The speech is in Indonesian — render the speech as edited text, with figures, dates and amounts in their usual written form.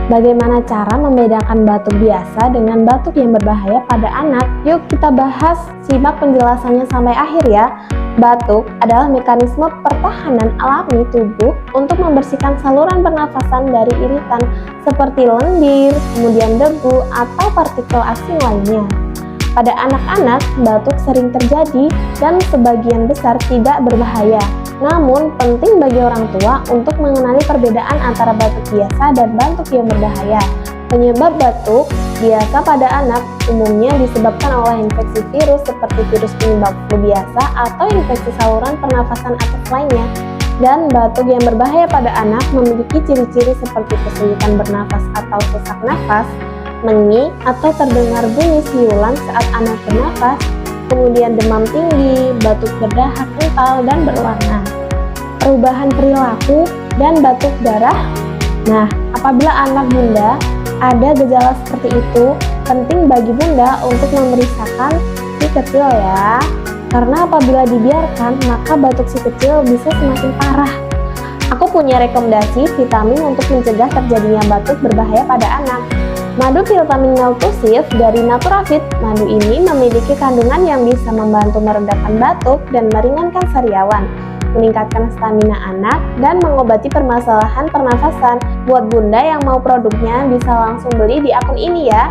Bagaimana cara membedakan batuk biasa dengan batuk yang berbahaya pada anak? Yuk kita bahas, simak penjelasannya sampai akhir ya. Batuk adalah mekanisme pertahanan alami tubuh untuk membersihkan saluran pernafasan dari iritan seperti lendir, kemudian debu, atau partikel asing lainnya. Pada anak-anak, batuk sering terjadi dan sebagian besar tidak berbahaya. Namun, penting bagi orang tua untuk mengenali perbedaan antara batuk biasa dan batuk yang berbahaya. Penyebab batuk biasa pada anak umumnya disebabkan oleh infeksi virus seperti virus penyebab flu biasa atau infeksi saluran pernafasan atas lainnya. Dan batuk yang berbahaya pada anak memiliki ciri-ciri seperti kesulitan bernafas atau sesak nafas, mengih atau terdengar bunyi siulan saat anak bernafas, kemudian demam tinggi, batuk berdahak kental dan berwarna, perubahan perilaku, dan batuk darah. Nah, apabila anak bunda ada gejala seperti itu, penting bagi bunda untuk memeriksakan si kecil ya. Karena apabila dibiarkan, maka batuk si kecil bisa semakin parah. Aku punya rekomendasi vitamin untuk mencegah terjadinya batuk berbahaya pada anak. Madu vitamin Meltusif dari Naturavit. Madu ini memiliki kandungan yang bisa membantu meredakan batuk dan meringankan sariawan, meningkatkan stamina anak, dan mengobati permasalahan pernafasan. Buat bunda yang mau produknya bisa langsung beli di akun ini ya.